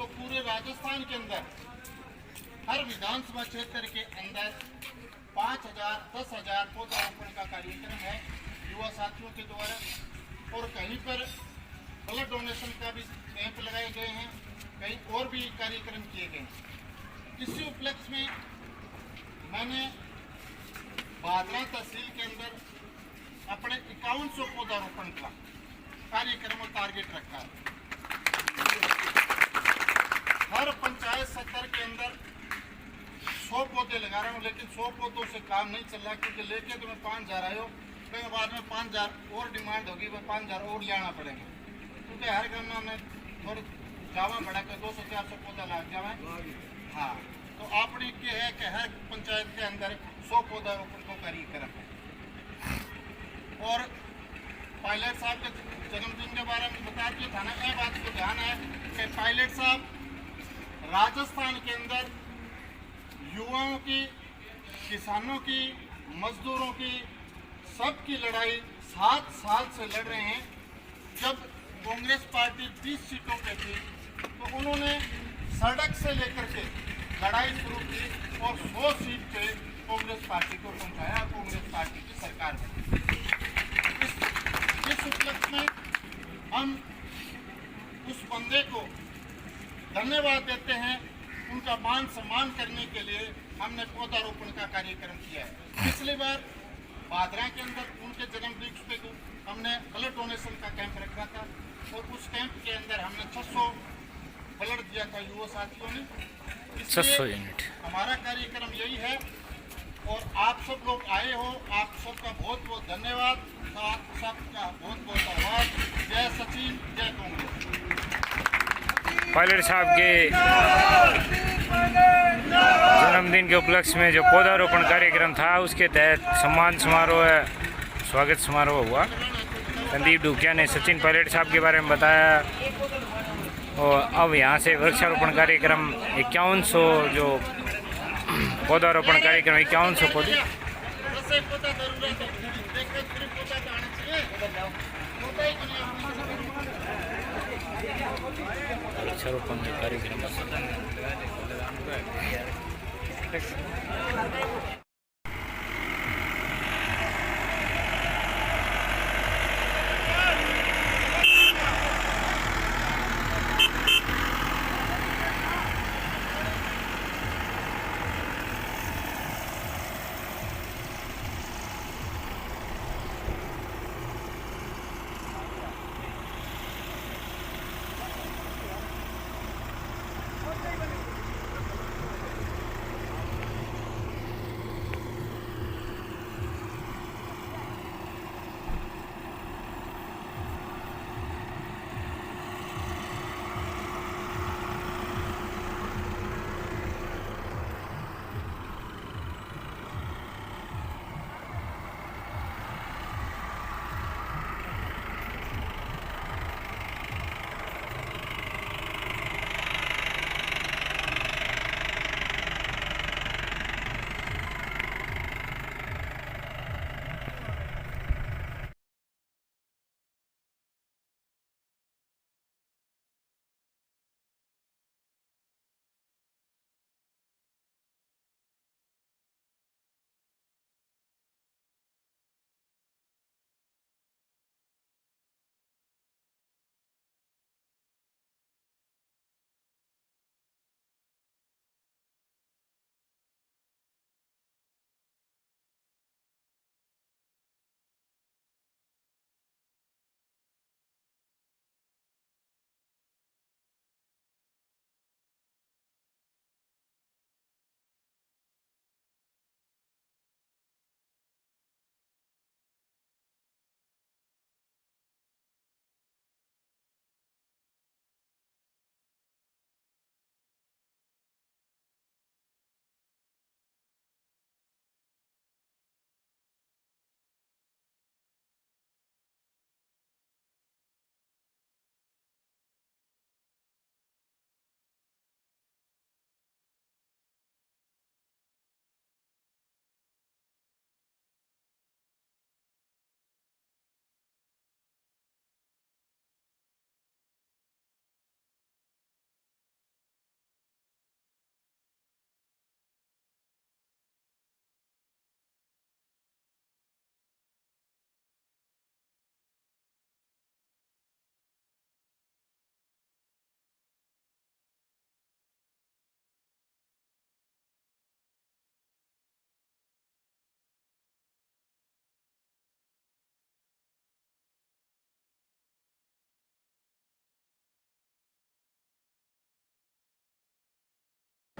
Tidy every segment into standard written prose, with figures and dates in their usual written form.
तो पूरे राजस्थान के अंदर हर विधानसभा क्षेत्र के अंदर 5,000 10,000 पौधारोपण का कार्यक्रम है युवा साथियों के द्वारा, और कहीं पर ब्लड डोनेशन का भी कैंप लगाए गए हैं, कहीं और भी कार्यक्रम किए गए हैं। इसी उपलक्ष्य में मैंने भादरा तहसील के अंदर अपने 5100 पौधारोपण का कार्यक्रम और टारगेट रखा है। हर पंचायत स्तर के अंदर 100 पौधे लगा रहा हूँ, लेकिन 100 पौधों से काम नहीं चल रहा, क्योंकि लेके तो मैं 5,000 आयो, कई बाद में 5,000 और डिमांड होगी, वह 5,000 और ले आना पड़ेगा, क्योंकि हर गाँव में थोड़ी जावा बढ़ा कर 200-400 पौधा लग जाए। हाँ, तो आपने ये है कि हर पंचायत के अंदर 100 पौधारोपण को कार्यक्रम है। और पायलट साहब के जन्मदिन के बारे में बता दिया था ना, यह बात को ध्यान है कि पायलट साहब राजस्थान के अंदर युवाओं की, किसानों की, मजदूरों की, सबकी लड़ाई 7 साल से लड़ रहे हैं। जब कांग्रेस पार्टी 20 सीटों पे थी तो उन्होंने सड़क से लेकर के लड़ाई शुरू की और 100 सीट पे कांग्रेस पार्टी को पहुंचाया, कांग्रेस पार्टी की सरकार में। इस उपलक्ष्य में हम उस बंदे को धन्यवाद देते हैं। उनका मान सम्मान करने के लिए हमने पौधारोपण का कार्यक्रम किया है। पिछली बार भादरा के अंदर उनके जन्मदिन पे हमने ब्लड डोनेशन का कैंप रखा था, और उस कैंप के अंदर हमने 600 ब्लड दिया था युवा साथियों ने। 600 यूनिट हमारा कार्यक्रम यही है, और आप सब लोग आए हो, आप सबका बहुत बहुत धन्यवाद, सबका बहुत बहुत आभार। जय सचिन, जय कांग्रेस। पायलट साहब के जन्मदिन के उपलक्ष्य में जो पौधारोपण कार्यक्रम था, उसके तहत सम्मान समारोह, स्वागत समारोह हुआ। संदीप डुकिया ने सचिन पायलट साहब के बारे में बताया, और अब यहाँ से वृक्षारोपण कार्यक्रम 5100 जो पौधारोपण कार्यक्रम 5100 पौधे वृक्षारोपण कार्यक्रम।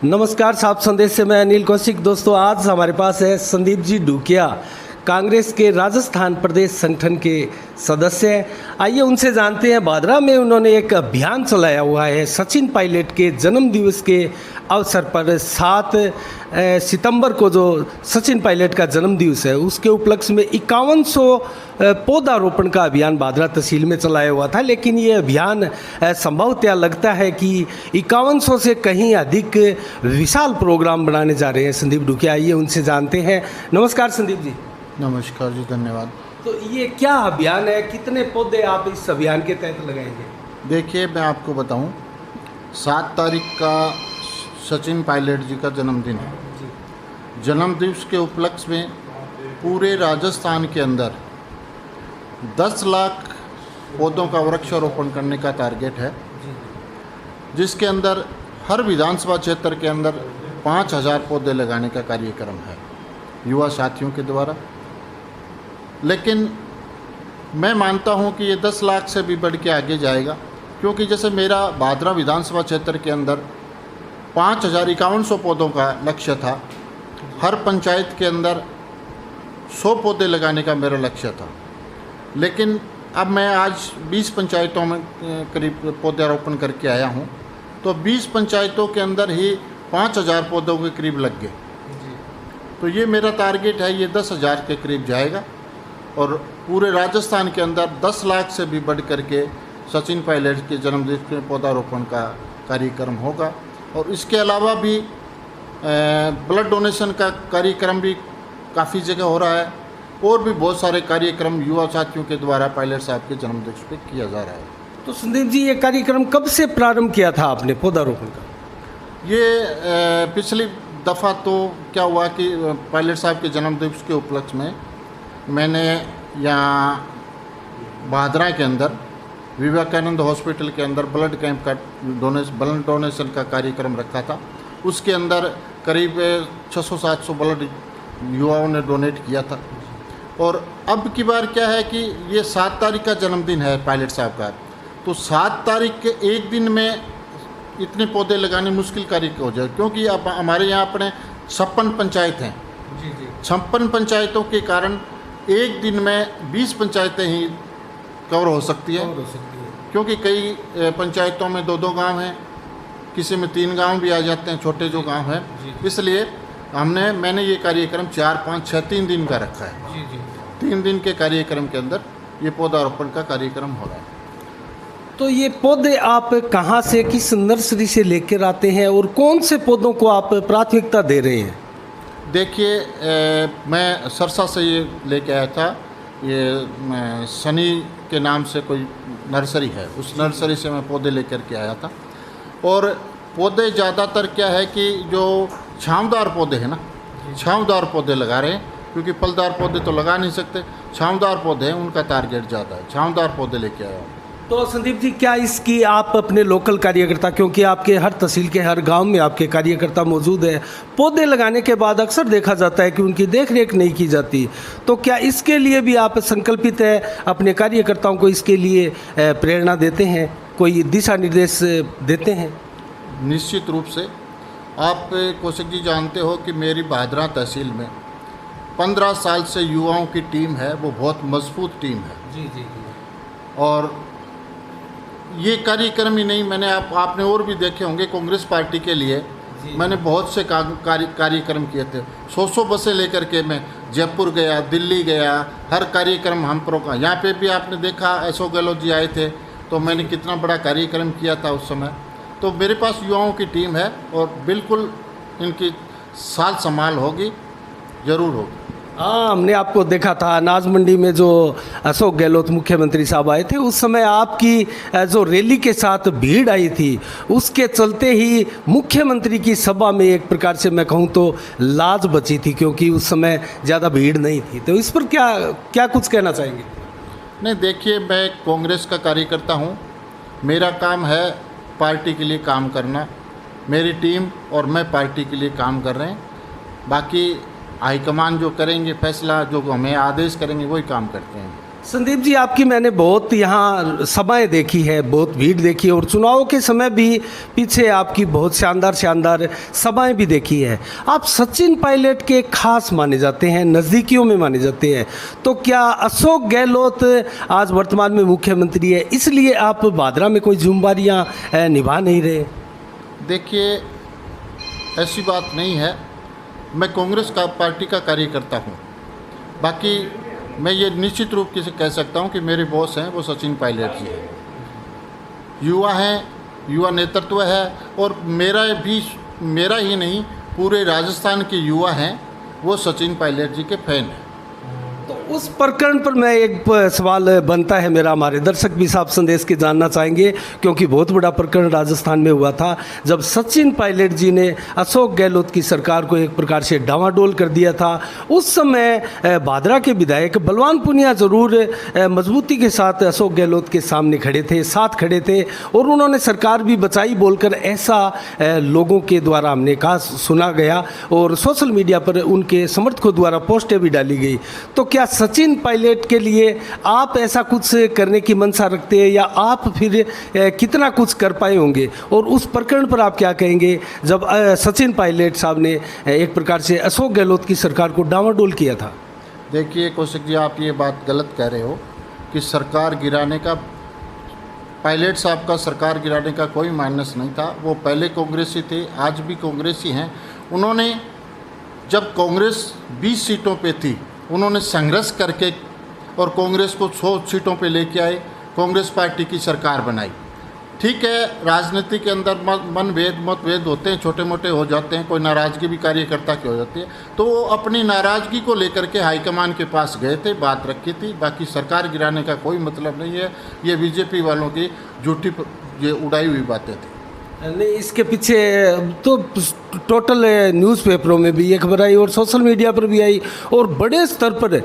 नमस्कार, साफ संदेश से मैं अनिल कौशिक। दोस्तों, आज हमारे पास है संदीप जी ढूकिया, कांग्रेस के राजस्थान प्रदेश संगठन के सदस्य हैं। आइए उनसे जानते हैं। भादरा में उन्होंने एक अभियान चलाया हुआ है सचिन पायलट के जन्मदिवस के अवसर पर। 7 सितंबर को जो सचिन पायलट का जन्मदिवस है, उसके उपलक्ष्य में 5100 पौधारोपण का अभियान भादरा तहसील में चलाया हुआ था। लेकिन ये अभियान संभवतः लगता है कि 5100 से कहीं अधिक विशाल प्रोग्राम बनाने जा रहे हैं संदीप ढूकिया। आइए उनसे जानते हैं। नमस्कार संदीप जी। नमस्कार जी, धन्यवाद। तो ये क्या अभियान है, कितने पौधे आप इस अभियान के तहत लगाएंगे? देखिए, मैं आपको बताऊं, 7 तारीख का सचिन पायलट जी का जन्मदिन है। जन्मदिवस के उपलक्ष्य में पूरे राजस्थान के अंदर 10 लाख पौधों का वृक्षारोपण करने का टारगेट है, जिसके अंदर हर विधानसभा क्षेत्र के अंदर 5000 पौधे लगाने का कार्यक्रम है युवा साथियों के द्वारा। लेकिन मैं मानता हूं कि ये 10 लाख से भी बढ़ के आगे जाएगा, क्योंकि जैसे मेरा भादरा विधानसभा क्षेत्र के अंदर 5100 पौधों का लक्ष्य था। हर पंचायत के अंदर 100 पौधे लगाने का मेरा लक्ष्य था। लेकिन अब मैं आज 20 पंचायतों में करीब पौधारोपण करके आया हूं, तो 20 पंचायतों के अंदर ही 5000 पौधों के करीब लग गए। तो ये मेरा टारगेट है, ये 10,000 के करीब जाएगा और पूरे राजस्थान के अंदर 10 लाख से भी बढ़ करके सचिन पायलट के जन्मदिन के पौधारोपण का कार्यक्रम होगा। और इसके अलावा भी ब्लड डोनेशन का कार्यक्रम भी काफ़ी जगह हो रहा है, और भी बहुत सारे कार्यक्रम युवा साथियों के द्वारा पायलट साहब के जन्मदिन पे किया जा रहा है। तो संदीप जी, ये कार्यक्रम कब से प्रारंभ किया था आपने पौधारोपण का? ये पिछली दफ़ा तो क्या हुआ कि पायलट साहब के जन्मदिवस के उपलक्ष्य में मैंने यहाँ भादरा के अंदर विवेकानंद हॉस्पिटल के अंदर ब्लड कैंप का ब्लड डोनेशन का कार्यक्रम रखा था। उसके अंदर करीब 600-700 ब्लड युवाओं ने डोनेट किया था। और अब की बार क्या है कि ये 7 तारीख का जन्मदिन है पायलट साहब का, तो 7 तारीख के एक दिन में इतने पौधे लगाने मुश्किल कार्य हो जाए, क्योंकि अब हमारे यहाँ अपने 56 पंचायत हैं। 56 पंचायतों के कारण एक दिन में 20 पंचायतें ही कवर हो सकती है, क्योंकि कई पंचायतों में 2-2 गांव हैं, किसी में 3 गांव भी आ जाते हैं, छोटे जो गांव हैं। इसलिए मैंने ये कार्यक्रम 4, 5, 6, 3 दिन का रखा है। 3 दिन के कार्यक्रम के अंदर ये पौधारोपण का कार्यक्रम हो रहा है। तो ये पौधे आप कहाँ से, किस नर्सरी से लेकर आते हैं और कौन से पौधों को आप प्राथमिकता दे रहे हैं? देखिए, मैं सरसा से ये लेके आया था। ये सनी के नाम से कोई नर्सरी है, उस नर्सरी से मैं पौधे लेकर के आया था। और पौधे ज़्यादातर क्या है कि जो छांवदार पौधे हैं ना, छांवदार पौधे लगा रहे हैं, क्योंकि फलदार पौधे तो लगा नहीं सकते। छांवदार पौधे हैं, उनका टारगेट ज़्यादा है। छांवदार पौधे लेके आया हूँ। तो संदीप जी, क्या इसकी आप अपने लोकल कार्यकर्ता, क्योंकि आपके हर तहसील के हर गांव में आपके कार्यकर्ता मौजूद हैं, पौधे लगाने के बाद अक्सर देखा जाता है कि उनकी देखरेख नहीं की जाती, तो क्या इसके लिए भी आप संकल्पित है, अपने कार्यकर्ताओं को इसके लिए प्रेरणा देते हैं, कोई दिशा निर्देश देते हैं? निश्चित रूप से। आप कौशिक जी जानते हो कि मेरी भादरा तहसील में 15 साल से युवाओं की टीम है, वो बहुत मजबूत टीम है। जी। और ये कार्यक्रम ही नहीं, मैंने आपने और भी देखे होंगे, कांग्रेस पार्टी के लिए मैंने बहुत से कार्यक्रम किए थे। 100 बसें लेकर के मैं जयपुर गया, दिल्ली गया, हर कार्यक्रम हम प्रोग्राम। यहाँ पे भी आपने देखा अशोक गहलोत जी आए थे, तो मैंने कितना बड़ा कार्यक्रम किया था उस समय। तो मेरे पास युवाओं की टीम है और बिल्कुल इनकी साल संभाल होगी, ज़रूर होगी। हाँ, हमने आपको देखा था अनाज मंडी में, जो अशोक गहलोत मुख्यमंत्री साहब आए थे, उस समय आपकी जो रैली के साथ भीड़ आई थी, उसके चलते ही मुख्यमंत्री की सभा में एक प्रकार से मैं कहूँ तो लाज बची थी, क्योंकि उस समय ज़्यादा भीड़ नहीं थी। तो इस पर क्या कुछ कहना चाहेंगे? नहीं, देखिए, मैं कांग्रेस का कार्यकर्ता हूँ, मेरा काम है पार्टी के लिए काम करना। मेरी टीम और मैं पार्टी के लिए काम कर रहे हैं। बाकी हाईकमान जो करेंगे फैसला, जो हमें आदेश करेंगे, वही काम करते हैं। संदीप जी, आपकी मैंने बहुत यहाँ सभाएं देखी है, बहुत भीड़ देखी है और चुनावों के समय भी पीछे आपकी बहुत शानदार सभाएं भी देखी है। आप सचिन पायलट के खास माने जाते हैं, नज़दीकियों में माने जाते हैं, तो क्या अशोक गहलोत आज वर्तमान में मुख्यमंत्री है इसलिए आप भादरा में कोई जिम्मेदारियाँ निभा नहीं रहे? देखिए, ऐसी बात नहीं है। मैं कांग्रेस का पार्टी का कार्यकर्ता हूँ। बाकी मैं ये निश्चित रूप से कह सकता हूँ कि मेरे बॉस हैं वो सचिन पायलट जी हैं। युवा हैं, युवा नेतृत्व है और मेरा ही नहीं पूरे राजस्थान के युवा हैं वो सचिन पायलट जी के फैन हैं। तो उस प्रकरण पर मैं एक सवाल बनता है मेरा, हमारे दर्शक भी साफ संदेश के जानना चाहेंगे, क्योंकि बहुत बड़ा प्रकरण राजस्थान में हुआ था जब सचिन पायलट जी ने अशोक गहलोत की सरकार को एक प्रकार से डावाडोल कर दिया था। उस समय भादरा के विधायक बलवान पुनिया जरूर मजबूती के साथ अशोक गहलोत के सामने खड़े थे, साथ खड़े थे और उन्होंने सरकार भी बचाई बोलकर ऐसा लोगों के द्वारा हमने कहा, सुना गया और सोशल मीडिया पर उनके समर्थकों द्वारा पोस्टें भी डाली गई। तो क्या सचिन पायलट के लिए आप ऐसा कुछ करने की मंशा रखते हैं या आप फिर कितना कुछ कर पाए होंगे, और उस प्रकरण पर आप क्या कहेंगे जब सचिन पायलट साहब ने एक प्रकार से अशोक गहलोत की सरकार को डावाडोल किया था? देखिए कौशिक जी, आप ये बात गलत कह रहे हो कि सरकार गिराने का, पायलट साहब का सरकार गिराने का कोई माइनस नहीं था। वो पहले कांग्रेसी थे, आज भी कांग्रेसी हैं। उन्होंने जब कांग्रेस 20 सीटों पे थी, उन्होंने संघर्ष करके और कांग्रेस को 100 सीटों पे लेके आए, कांग्रेस पार्टी की सरकार बनाई। ठीक है, राजनीति के अंदर मतभेद होते हैं, छोटे मोटे हो जाते हैं, कोई नाराज़गी भी कार्यकर्ता की हो जाती है, तो वो अपनी नाराज़गी को लेकर के हाईकमान के पास गए थे, बात रखी थी। बाकी सरकार गिराने का कोई मतलब नहीं है। ये बीजेपी वालों की झूठी ये उड़ाई हुई बातें थी। नहीं, इसके पीछे तो टोटल न्यूज़पेपरों में भी ये खबर आई और सोशल मीडिया पर भी आई और बड़े स्तर पर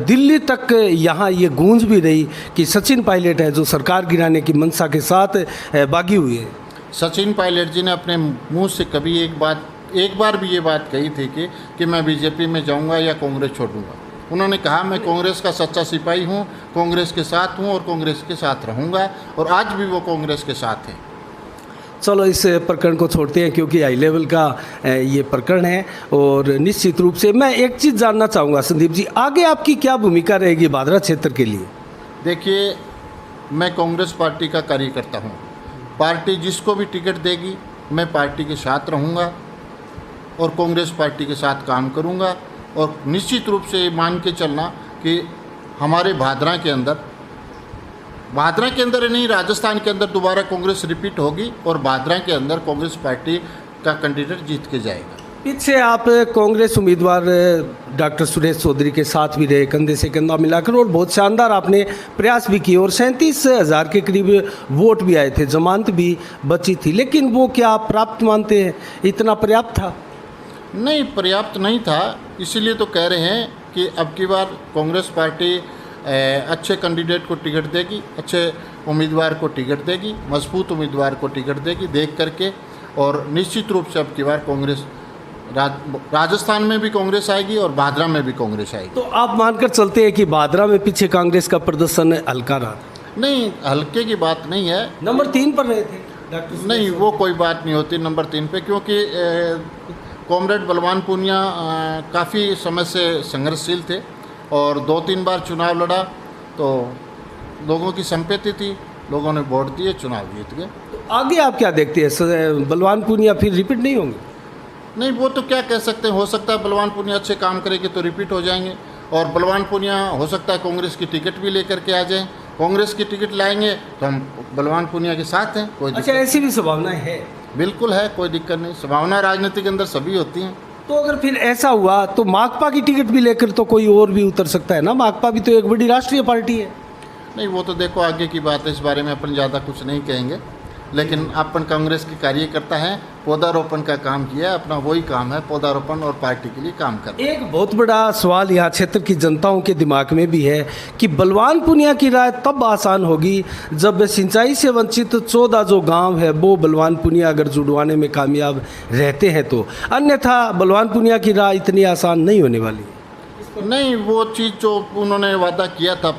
दिल्ली तक यहाँ ये गूंज भी रही कि सचिन पायलट है जो सरकार गिराने की मंशा के साथ बागी हुई है। सचिन पायलट जी ने अपने मुंह से कभी एक बार भी ये बात कही थी कि मैं बीजेपी में जाऊंगा या कांग्रेस छोड़ूंगा। उन्होंने कहा मैं कांग्रेस का सच्चा सिपाही हूँ, कांग्रेस के साथ हूँ और कांग्रेस के साथ रहूँगा, और आज भी वो कांग्रेस के साथ हैं। चलो इस प्रकरण को छोड़ते हैं क्योंकि हाई लेवल का ये प्रकरण है और निश्चित रूप से मैं एक चीज़ जानना चाहूँगा संदीप जी, आगे आपकी क्या भूमिका रहेगी भादरा क्षेत्र के लिए? देखिए, मैं कांग्रेस पार्टी का कार्यकर्ता हूँ। पार्टी जिसको भी टिकट देगी मैं पार्टी के साथ रहूँगा और कांग्रेस पार्टी के साथ काम करूँगा। और निश्चित रूप से मान के चलना कि हमारे भादरा के अंदर नहीं, राजस्थान के अंदर दोबारा कांग्रेस रिपीट होगी और भादरा के अंदर कांग्रेस पार्टी का कैंडिडेट जीत के जाएगा। पीछे आप कांग्रेस उम्मीदवार डॉक्टर सुरेश चौधरी के साथ भी रहे, कंधे से कंधा मिलाकर, और बहुत शानदार आपने प्रयास भी किए और 37,000 के करीब वोट भी आए थे, जमानत भी बची थी, लेकिन वो क्या आप प्राप्त मानते हैं? इतना पर्याप्त था? नहीं, पर्याप्त नहीं था। इसीलिए तो कह रहे हैं कि अब की बार कांग्रेस पार्टी अच्छे कैंडिडेट को टिकट देगी, अच्छे उम्मीदवार को टिकट देगी, मजबूत उम्मीदवार को टिकट देगी देख करके, और निश्चित रूप से अब की बार कांग्रेस राजस्थान में भी कांग्रेस आएगी और भादरा में भी कांग्रेस आएगी। तो आप मानकर चलते हैं कि भादरा में पीछे कांग्रेस का प्रदर्शन हल्का रहा? नहीं, हल्के की बात नहीं है। नंबर 3 पर रहे थे डॉक्टर? नहीं, वो कोई बात नहीं होती नंबर 3 पे, क्योंकि कॉमरेड बलवान पूनिया काफ़ी समय से संघर्षशील थे और 2-3 बार चुनाव लड़ा, तो लोगों की संपत्ति थी, लोगों ने वोट दिए, चुनाव जीत गए। तो आगे आप क्या देखते हैं, बलवान पूनिया फिर रिपीट नहीं होंगे? नहीं, वो तो क्या कह सकते हैं, हो सकता है बलवान पूनिया अच्छे काम करेंगे तो रिपीट हो जाएंगे, और बलवान पूनिया हो सकता है कांग्रेस की टिकट भी लेकर के आ जाएं। कांग्रेस की टिकट लाएंगे तो हम बलवान पूनिया के साथ हैं, कोई अच्छा, ऐसी भी संभावनाएं है? बिल्कुल है, कोई दिक्कत नहीं। संभावना राजनीति के अंदर सभी होती हैं। तो अगर फिर ऐसा हुआ तो माकपा की टिकट भी लेकर तो कोई और भी उतर सकता है ना? माकपा भी तो एक बड़ी राष्ट्रीय पार्टी है। नहीं, वो तो देखो आगे की बात है, इस बारे में अपन ज़्यादा कुछ नहीं कहेंगे, लेकिन अपन कांग्रेस के कार्यकर्ता हैं, पौधारोपण का काम किया है, अपना वही काम है, पौधारोपण और पार्टी के लिए काम करना। एक बहुत बड़ा सवाल यहाँ क्षेत्र की जनताओं के दिमाग में भी है कि बलवान पुनिया की राय तब आसान होगी जब सिंचाई से वंचित 14 जो गांव है वो बलवान पुनिया अगर जुड़वाने में कामयाब रहते हैं, तो अन्यथा बलवान पुनिया की राय इतनी आसान नहीं होने वाली। नहीं, वो चीज़ जो उन्होंने वादा किया था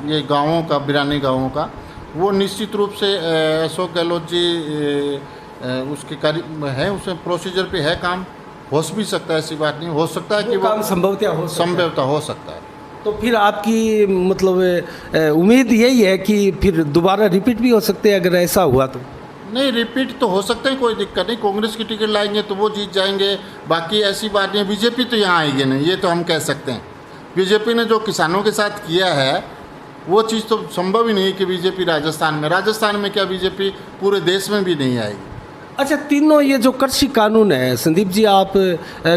ये गाँवों का, बिरानी गाँवों का, वो निश्चित रूप से अशोक गहलोत जी उसके करीब है, उसमें प्रोसीजर पे है काम, हो भी सकता है, ऐसी बात नहीं, हो सकता है कि वो काम संभवतः हो सकता है। तो फिर आपकी मतलब उम्मीद यही है कि फिर दोबारा रिपीट भी हो सकते हैं अगर ऐसा हुआ तो? नहीं, रिपीट तो हो सकते हैं, कोई दिक्कत नहीं, कांग्रेस की टिकट लाएंगे तो वो जीत जाएंगे, बाकी ऐसी बात नहीं। बीजेपी तो यहाँ आएगी नहीं, ये तो हम कह सकते हैं। बीजेपी ने जो किसानों के साथ किया है वो चीज़ तो संभव ही नहीं कि बीजेपी राजस्थान में क्या, बीजेपी पूरे देश में भी नहीं आएगी। अच्छा, तीनों ये जो कृषि कानून है, संदीप जी आप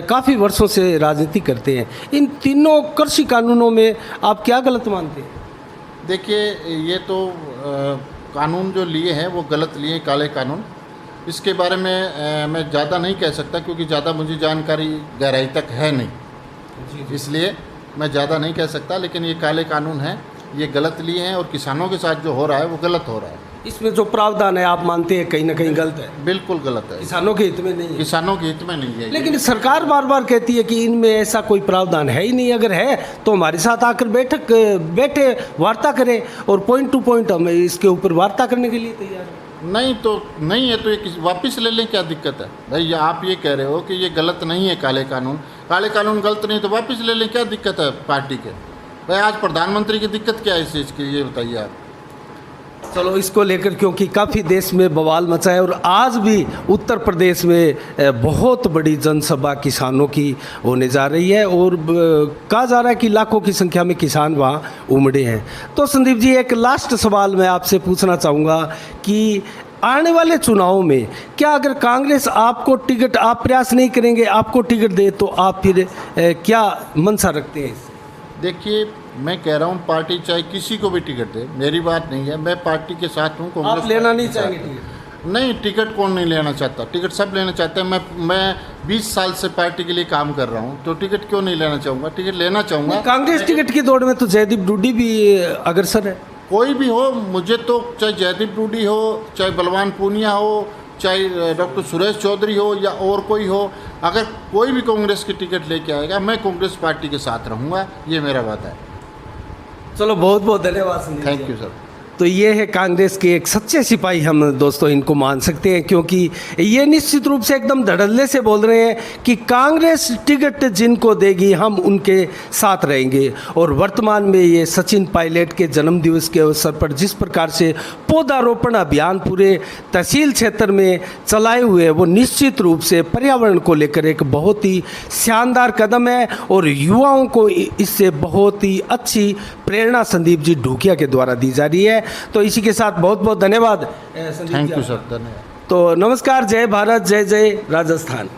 काफ़ी वर्षों से राजनीति करते हैं, इन तीनों कृषि कानूनों में आप क्या गलत मानते हैं? देखिए, ये तो कानून जो लिए हैं वो गलत लिए, काले कानून। इसके बारे में मैं ज़्यादा नहीं कह सकता क्योंकि ज़्यादा मुझे जानकारी गहराई तक है नहीं, इसलिए मैं ज़्यादा नहीं कह सकता। लेकिन ये काले कानून हैं, ये गलत लिए हैं और किसानों के साथ जो हो रहा है वो गलत हो रहा है। इसमें जो प्रावधान है आप मानते हैं कहीं ना कहीं गलत है? बिल्कुल गलत है, किसानों के हित में नहीं है। किसानों के हित में नहीं है। लेकिन सरकार बार बार कहती है कि इनमें ऐसा कोई प्रावधान है ही नहीं, अगर है तो हमारे साथ आकर बैठे वार्ता करें और पॉइंट टू पॉइंट हम इसके ऊपर वार्ता करने के लिए तैयार हैं। नहीं तो नहीं है तो ये वापस ले लें, क्या दिक्कत है भाई? आप ये कह रहे हो कि ये गलत नहीं है, काले कानून गलत नहीं, तो वापस ले लें, क्या दिक्कत है पार्टी के? भाई आज प्रधानमंत्री की दिक्कत क्या है इस चीज़ की, ये बताइए आप। चलो इसको लेकर, क्योंकि काफ़ी देश में बवाल मचा है और आज भी उत्तर प्रदेश में बहुत बड़ी जनसभा किसानों की होने जा रही है और कहा जा रहा है कि लाखों की संख्या में किसान वहाँ उमड़े हैं। तो संदीप जी, एक लास्ट सवाल मैं आपसे पूछना चाहूँगा कि आने वाले चुनाव में क्या अगर कांग्रेस आपको टिकट, आप प्रयास नहीं करेंगे, आपको टिकट दे तो आप फिर क्या मंशा रखते हैं? देखिए, मैं कह रहा हूँ पार्टी चाहे किसी को भी टिकट दे, मेरी बात नहीं है, मैं पार्टी के साथ हूँ। आप लेना नहीं चाहेंगे टिकट? नहीं, टिकट कौन नहीं लेना चाहता? टिकट सब लेना चाहते हैं। मैं 20 साल से पार्टी के लिए काम कर रहा हूँ, तो टिकट क्यों नहीं लेना चाहूँगा? टिकट लेना चाहूँगा। कांग्रेस टिकट की दौड़ में तो जयदीप डूडी भी अग्रसर है। कोई भी हो, मुझे तो चाहे जयदीप डूडी हो, चाहे बलवान पूनिया हो, चाहे डॉक्टर सुरेश चौधरी हो या और कोई हो, अगर कोई भी कांग्रेस की टिकट लेके आएगा, मैं कांग्रेस पार्टी के साथ रहूँगा, ये मेरा वादा है। चलो, बहुत बहुत धन्यवाद। Thank you sir. तो ये है कांग्रेस के एक सच्चे सिपाही, हम दोस्तों इनको मान सकते हैं, क्योंकि ये निश्चित रूप से एकदम धड़ल्ले से बोल रहे हैं कि कांग्रेस टिकट जिनको देगी हम उनके साथ रहेंगे। और वर्तमान में ये सचिन पायलट के जन्मदिवस के अवसर पर जिस प्रकार से पौधारोपण अभियान पूरे तहसील क्षेत्र में चलाए हुए हैं, वो निश्चित रूप से पर्यावरण को लेकर एक बहुत ही शानदार कदम है और युवाओं को इससे बहुत ही अच्छी प्रेरणा संदीप जी ढूकिया के द्वारा दी जा रही है। तो इसी के साथ बहुत बहुत धन्यवाद। थैंक यू सर, धन्यवाद। तो नमस्कार, जय भारत, जय जय राजस्थान।